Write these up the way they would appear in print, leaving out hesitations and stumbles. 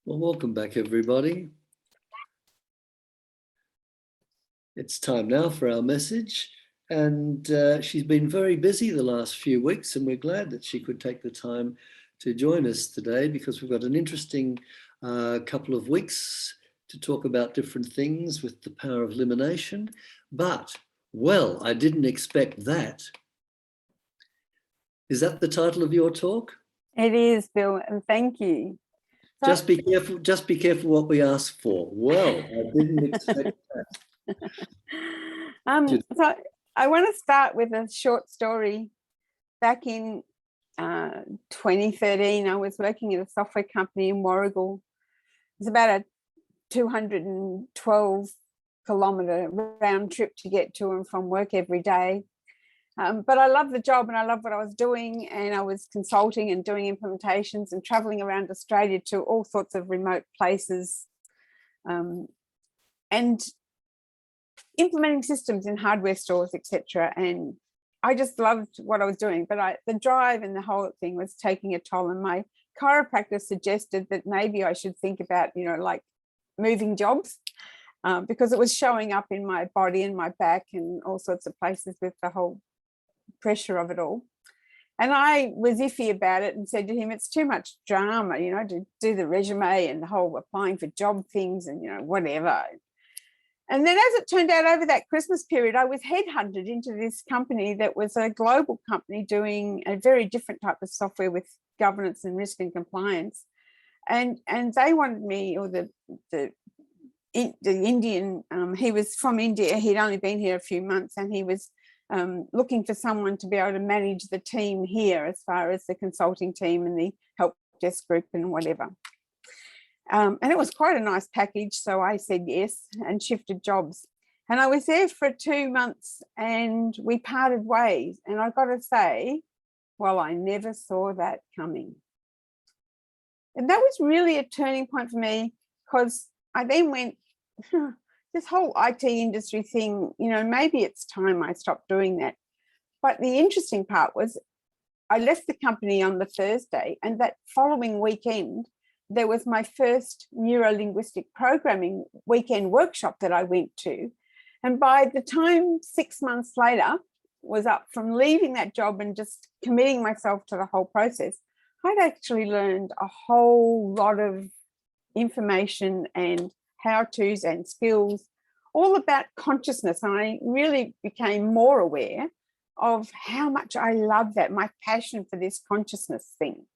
Well, welcome back, everybody. It's time now for our message. And she's been very busy the last few weeks, and we're glad that she could take the time to join us today because we've got an interesting couple of weeks to talk about different things with the power of elimination. But, well, I didn't expect that. Is that the title of your talk? It is, Bill, and thank you. So, just be careful what we ask for. Well, I didn't expect that. So I want to start with a short story. Back in 2013, I was working at a software company in Warragul. It was about a 212-kilometre round trip to get to and from work every day. But I loved the job and I loved what I was doing, and I was consulting and doing implementations and travelling around Australia to all sorts of remote places and implementing systems in hardware stores, etc. And I just loved what I was doing, but the drive and the whole thing was taking a toll. And my chiropractor suggested that maybe I should think about, like moving jobs because it was showing up in my body and my back and all sorts of places with the whole pressure of it all. And I was iffy about it and said to him, it's too much drama, to do the resume and the whole applying for job things and, whatever. And then as it turned out, over that Christmas period, I was headhunted into this company that was a global company doing a very different type of software with governance and risk and compliance. And they wanted me, or the Indian, he was from India, he'd only been here a few months, and he was looking for someone to be able to manage the team here as far as the consulting team and the help desk group and whatever. And it was quite a nice package, so I said yes and shifted jobs. And I was there for 2 months and we parted ways. And I've got to say, well, I never saw that coming. And that was really a turning point for me, because I then went, this whole IT industry thing, maybe it's time I stopped doing that. But the interesting part was I left the company on the Thursday, and that following weekend, there was my first neuro-linguistic programming weekend workshop that I went to. And by the time 6 months later was up from leaving that job and just committing myself to the whole process, I'd actually learned a whole lot of information and how-tos and skills all about consciousness. And I really became more aware of how much I love that, my passion for this consciousness thing.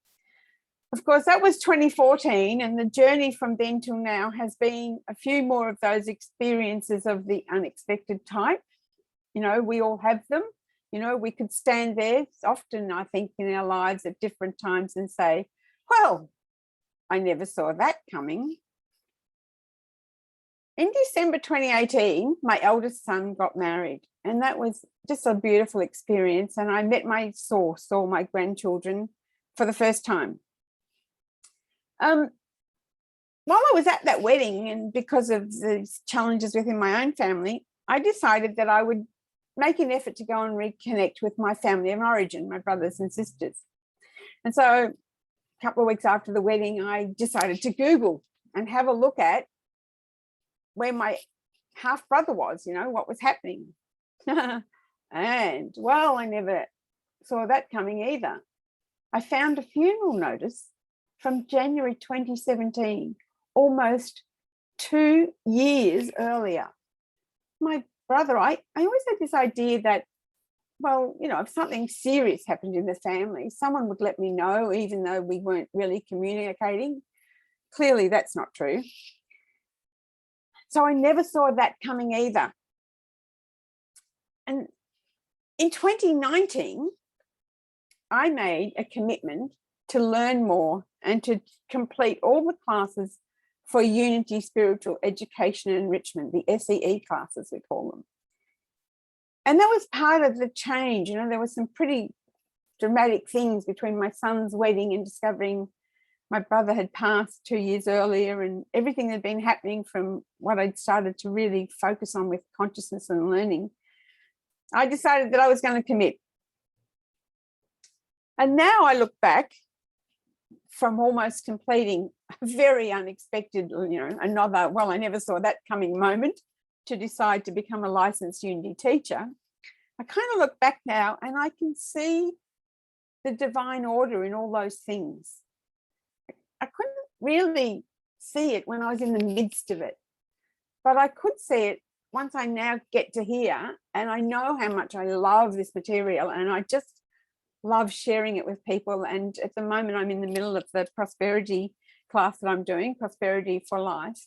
Of course, that was 2014, and the journey from then till now has been a few more of those experiences of the unexpected type. We all have them. We could stand there often, I think, in our lives at different times and say, well, I never saw that coming. In December 2018, my eldest son got married, and that was just a beautiful experience. And I met my source, or my grandchildren, for the first time. While I was at that wedding, and because of the challenges within my own family, I decided that I would make an effort to go and reconnect with my family of origin, my brothers and sisters. And so a couple of weeks after the wedding, I decided to Google and have a look at where my half brother was, what was happening. And, well, I never saw that coming either. I found a funeral notice from January 2017, almost 2 years earlier. My brother, I always had this idea that, well, if something serious happened in the family, someone would let me know, even though we weren't really communicating. Clearly, that's not true. So I never saw that coming either. And in 2019, I made a commitment to learn more and to complete all the classes for Unity Spiritual Education and Enrichment, the SEE classes, we call them. And that was part of the change. There were some pretty dramatic things between my son's wedding and discovering my brother had passed 2 years earlier, and everything that had been happening from what I'd started to really focus on with consciousness and learning. I decided that I was going to commit. And now I look back from almost completing a very unexpected, another, well, I never saw that coming moment to decide to become a licensed Unity teacher. I kind of look back now and I can see the divine order in all those things. I couldn't really see it when I was in the midst of it, but I could see it once I now get to here, and I know how much I love this material and I just love sharing it with people. And at the moment I'm in the middle of the prosperity class that I'm doing, Prosperity for Life,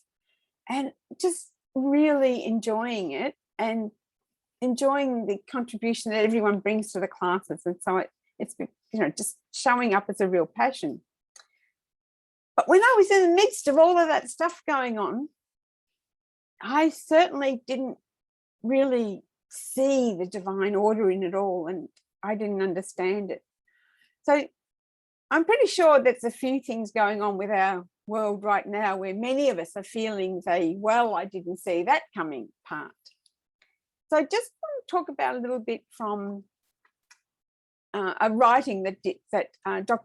and just really enjoying it and enjoying the contribution that everyone brings to the classes. And so it's just showing up as a real passion. But when I was in the midst of all of that stuff going on, I certainly didn't really see the divine order in it all, and I didn't understand it. So I'm pretty sure there's a few things going on with our world right now where many of us are feeling the, well, I didn't see that coming part. So I just want to talk about a little bit from a writing that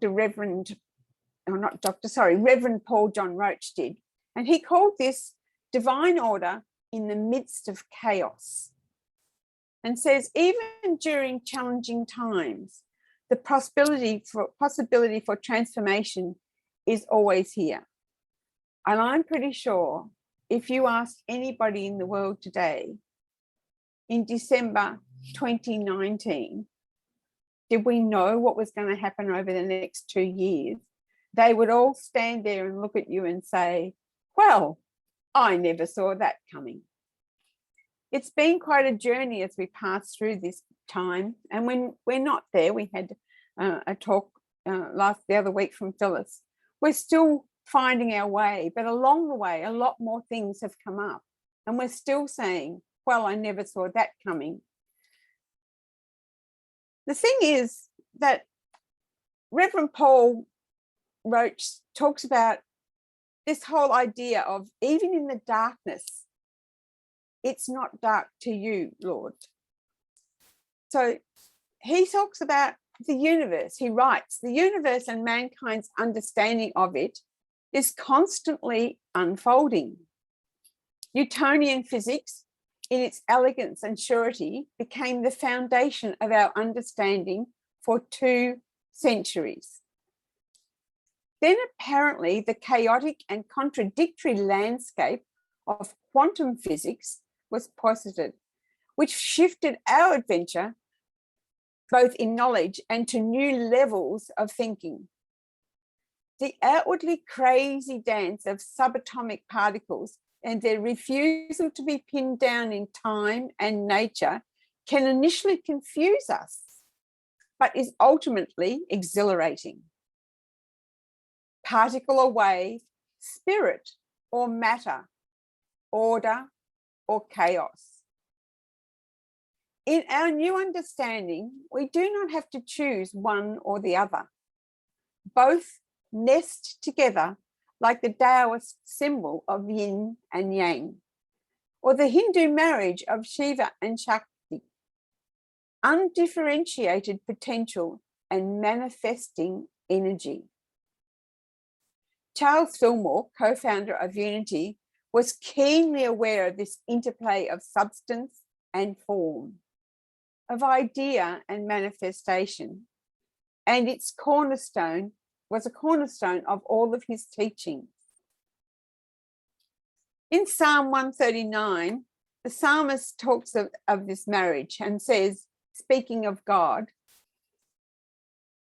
Reverend Paul John Roach did. And he called this Divine Order in the Midst of Chaos, and says, even during challenging times, the possibility for transformation is always here. And I'm pretty sure if you ask anybody in the world today, in December 2019, did we know what was going to happen over the next 2 years? They would all stand there and look at you and say, well, I never saw that coming. It's been quite a journey as we pass through this time. And when we're not there, we had a talk the other week from Phyllis. We're still finding our way, but along the way, a lot more things have come up. And we're still saying, well, I never saw that coming. The thing is that Reverend Paul Roach talks about this whole idea of, even in the darkness, it's not dark to you, Lord. So he talks about the universe. He writes, the universe and mankind's understanding of it is constantly unfolding. Newtonian physics, in its elegance and surety, became the foundation of our understanding for 2 centuries. Then apparently the chaotic and contradictory landscape of quantum physics was posited, which shifted our adventure both in knowledge and to new levels of thinking. The outwardly crazy dance of subatomic particles and their refusal to be pinned down in time and nature can initially confuse us, but is ultimately exhilarating. Particle or wave, spirit or matter, order or chaos. In our new understanding, we do not have to choose one or the other. Both nest together like the Taoist symbol of yin and yang, or the Hindu marriage of Shiva and Shakti. Undifferentiated potential and manifesting energy. Charles Fillmore, co-founder of Unity, was keenly aware of this interplay of substance and form, of idea and manifestation, and its cornerstone was a cornerstone of all of his teachings. In Psalm 139, the psalmist talks of this marriage and says, speaking of God,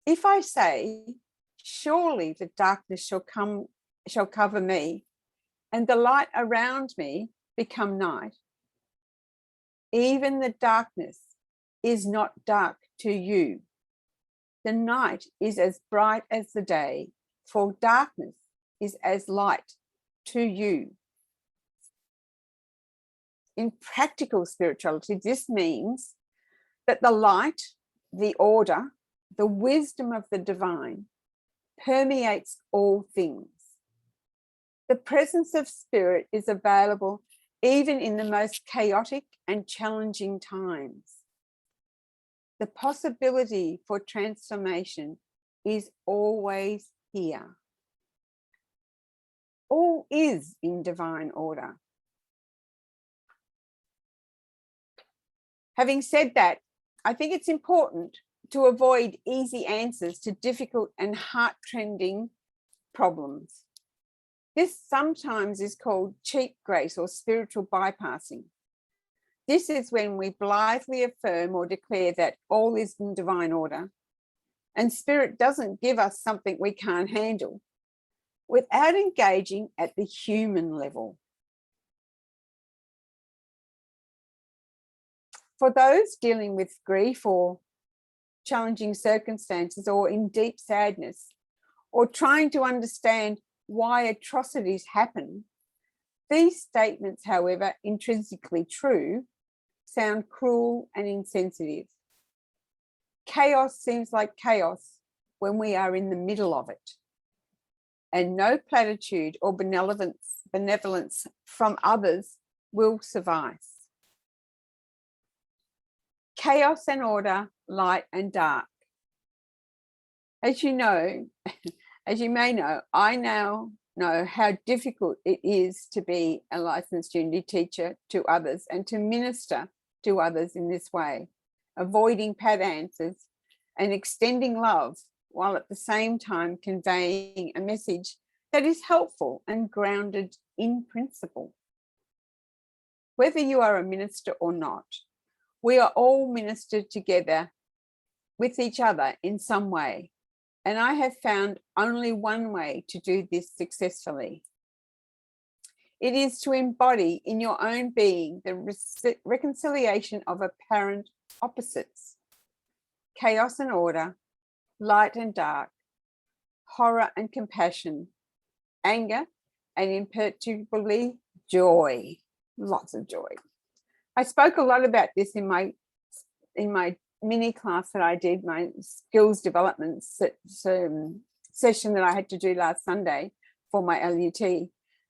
if I say, surely the darkness shall cover me, and the light around me become night, even the darkness is not dark to you. The night is as bright as the day, for darkness is as light to you. In practical spirituality, this means that the light, the order, the wisdom of the divine permeates all things. The presence of spirit is available even in the most chaotic and challenging times. The possibility for transformation is always here. all is in divine order. Having said that, I think it's important to avoid easy answers to difficult and heart-trending problems. This sometimes is called cheap grace or spiritual bypassing. This is when we blithely affirm or declare that all is in divine order, and Spirit doesn't give us something we can't handle without engaging at the human level. For those dealing with grief or challenging circumstances or in deep sadness, or trying to understand why atrocities happen, these statements, however intrinsically true, sound cruel and insensitive. Chaos seems like chaos when we are in the middle of it, and no platitude or benevolence from others will suffice. Chaos and order, light and dark. As you know, as you may know, I now know how difficult it is to be a licensed unity teacher to others and to minister to others in this way, avoiding pat answers and extending love while at the same time conveying a message that is helpful and grounded in principle. Whether you are a minister or not, we are all ministered together with each other in some way. And I have found only one way to do this successfully. It is to embody in your own being the reconciliation of apparent opposites: chaos and order, light and dark, horror and compassion, anger and imperturbably joy, lots of joy. I spoke a lot about this in my mini class that I did, my skills development session that I had to do last Sunday for my LUT.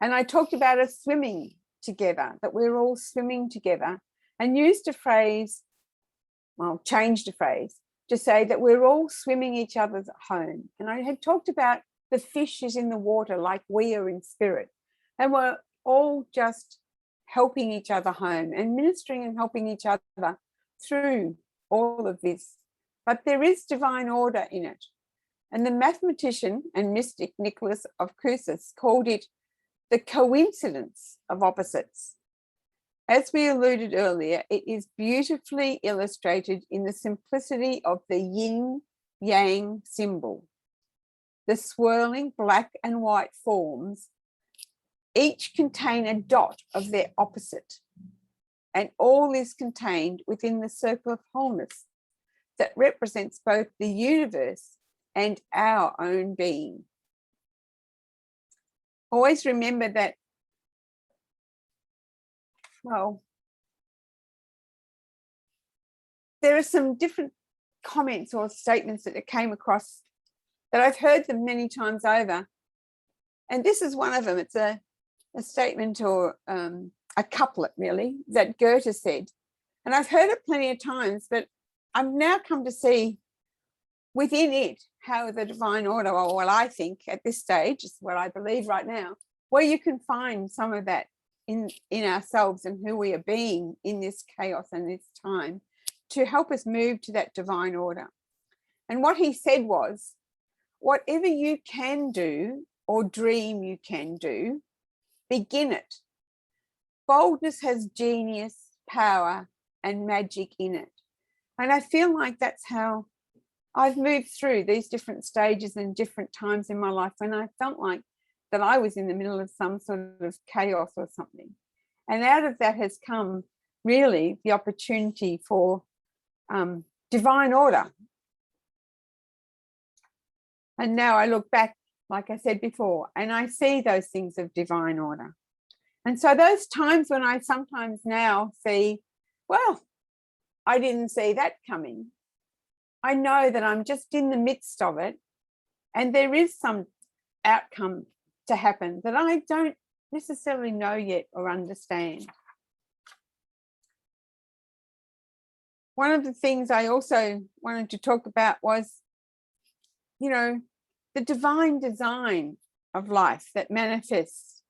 And I talked about us swimming together, that we're all swimming together, and used a phrase, well, changed a phrase to say that we're all swimming each other's home. And I had talked about the fish is in the water like we are in spirit. And we're all just helping each other home and ministering and helping each other through all of this. But there is divine order in it. And the mathematician and mystic Nicholas of Cusis called it the coincidence of opposites. As we alluded earlier, it is beautifully illustrated in the simplicity of the yin-yang symbol. The swirling black and white forms each contain a dot of their opposite, and all is contained within the circle of wholeness that represents both the universe and our own being. Always remember that, well, there are some different comments or statements that I came across that I've heard them many times over. And this is one of them. It's a statement or a couplet, really, that Goethe said. And I've heard it plenty of times, but I've now come to see within it how the divine order, or what I think at this stage, is what I believe right now, where you can find some of that in ourselves and who we are being in this chaos and this time to help us move to that divine order. And what he said was, whatever you can do or dream you can do, begin it. Boldness has genius, power, and magic in it. And I feel like that's how I've moved through these different stages and different times in my life when I felt like that I was in the middle of some sort of chaos or something. And out of that has come really the opportunity for divine order. And now I look back, like I said before, and I see those things of divine order. And so those times when I sometimes now see, well, I didn't see that coming, I know that I'm just in the midst of it, and there is some outcome to happen that I don't necessarily know yet or understand. One of the things I also wanted to talk about was, you know, the divine design of life that manifests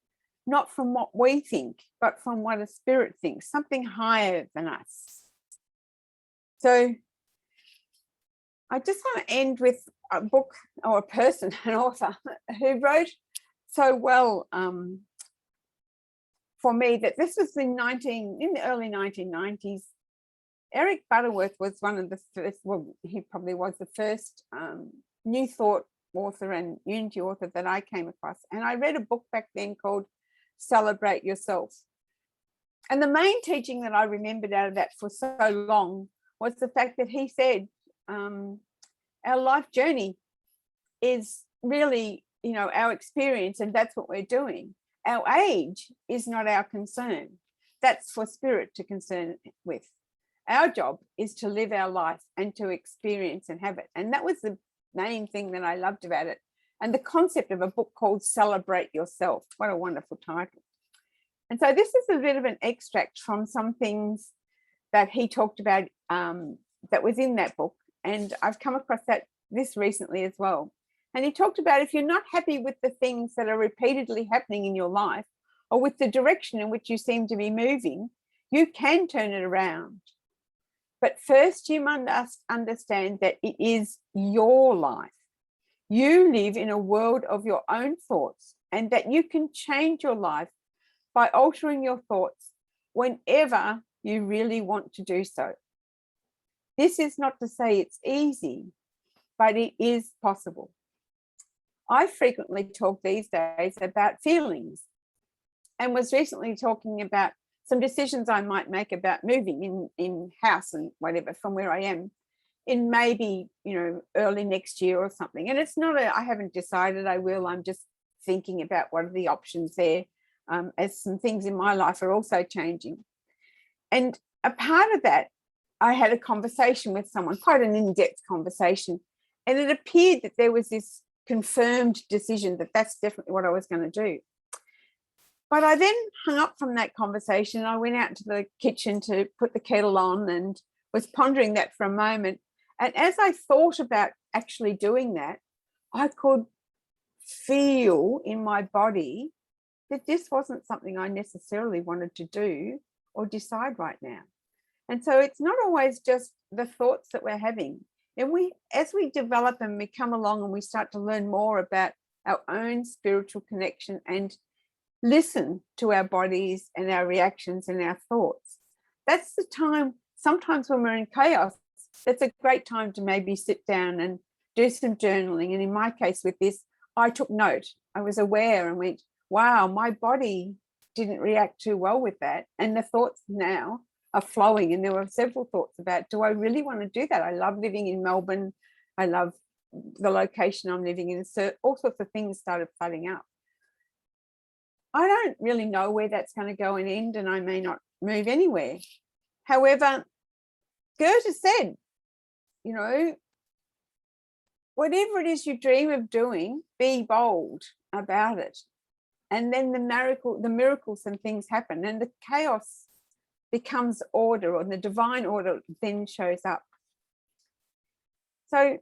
not from what we think, but from what a spirit thinks, something higher than us. So I just want to end with a book or a person, an author, who wrote so well for me that this was in the early 1990s. Eric Butterworth was one of the first, well, he probably was the first New Thought author and Unity author that I came across. And I read a book back then called Celebrate Yourself. And the main teaching that I remembered out of that for so long was the fact that he said, our life journey is really, our experience, and that's what we're doing. Our age is not our concern. That's for spirit to concern with. Our job is to live our life and to experience and have it. And that was the main thing that I loved about it. And the concept of a book called Celebrate Yourself. What a wonderful title. And so this is a bit of an extract from some things that he talked about that was in that book. And I've come across this recently as well. And he talked about if you're not happy with the things that are repeatedly happening in your life or with the direction in which you seem to be moving, you can turn it around. But first, you must understand that it is your life. You live in a world of your own thoughts, and that you can change your life by altering your thoughts whenever you really want to do so. This is not to say it's easy, but it is possible. I frequently talk these days about feelings, and was recently talking about some decisions I might make about moving in house and whatever from where I am in maybe, early next year or something. And it's not I haven't decided I will. I'm just thinking about what are the options there, as some things in my life are also changing. And a part of that, I had a conversation with someone, quite an in-depth conversation, and it appeared that there was this confirmed decision that that's definitely what I was going to do. But I then hung up from that conversation. I went out to the kitchen to put the kettle on and was pondering that for a moment. And as I thought about actually doing that, I could feel in my body that this wasn't something I necessarily wanted to do or decide right now. And so it's not always just the thoughts that we're having. And as we develop and we come along and we start to learn more about our own spiritual connection and listen to our bodies and our reactions and our thoughts, that's the time, sometimes when we're in chaos, that's a great time to maybe sit down and do some journaling. And in my case with this, I took note. I was aware and went, wow, my body didn't react too well with that. And the thoughts now are flowing. And there were several thoughts about, do I really want to do that? I love living in Melbourne. I love the location I'm living in. So all sorts of things started flooding up. I don't really know where that's going to go and end, and I may not move anywhere. However, Goethe said, whatever it is you dream of doing, be bold about it. And then the miracles and things happen, and the chaos becomes order, or the divine order then shows up. So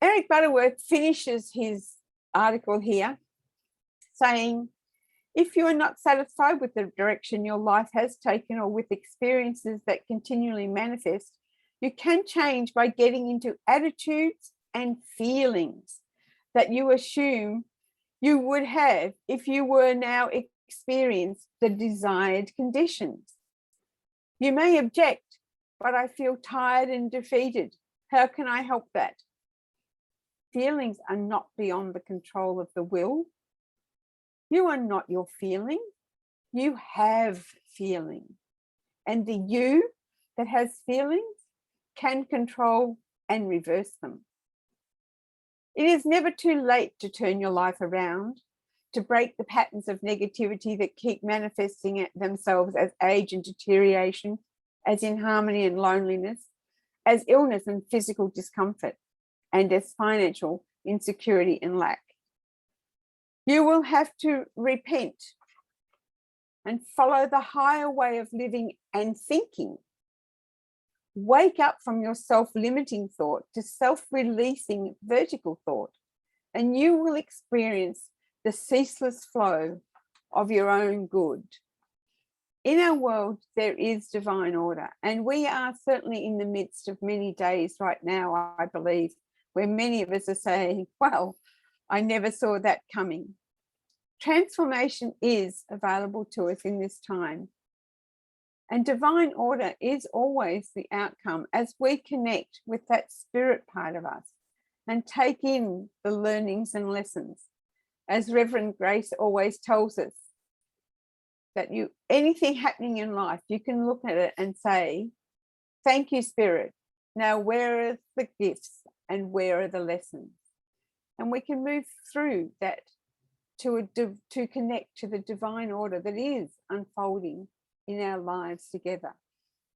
Eric Butterworth finishes his article here saying, if you are not satisfied with the direction your life has taken or with experiences that continually manifest, you can change by getting into attitudes and feelings that you assume you would have if you were now experience the desired conditions. You may object, but I feel tired and defeated. How can I help that? Feelings are not beyond the control of the will. You are not your feeling. You have feeling. And the you that has feelings can control and reverse them. It is never too late to turn your life around, to break the patterns of negativity that keep manifesting themselves as age and deterioration, as inharmony and loneliness, as illness and physical discomfort, and as financial insecurity and lack. You will have to repent and follow the higher way of living and thinking. Wake up from your self-limiting thought to self-releasing vertical thought, and you will experience the ceaseless flow of your own good. In our world, there is divine order, and we are certainly in the midst of many days right now, I believe, where many of us are saying, well, I never saw that coming. Transformation is available to us in this time. And divine order is always the outcome as we connect with that spirit part of us and take in the learnings and lessons. As Reverend Grace always tells us, that anything happening in life, you can look at it and say, thank you, Spirit. Now, where are the gifts and where are the lessons? And we can move through that to connect to the divine order that is unfolding in our lives together.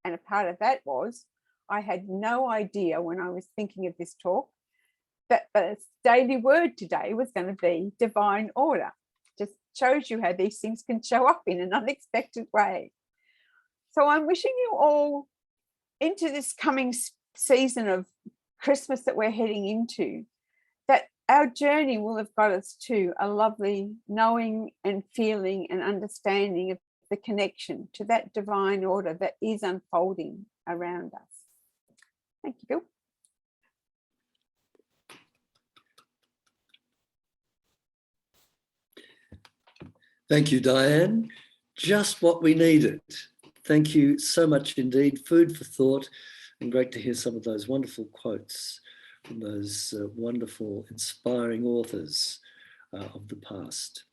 And a part of that was, I had no idea when I was thinking of this talk that the daily word today was going to be divine order. Just shows you how these things can show up in an unexpected way. So I'm wishing you all into this coming season of Christmas that we're heading into, that our journey will have got us to a lovely knowing and feeling and understanding of the connection to that divine order that is unfolding around us. Thank you, Bill. Thank you, Diane. Just what we needed. Thank you so much indeed. Food for thought, and great to hear some of those wonderful quotes from those wonderful, inspiring authors of the past.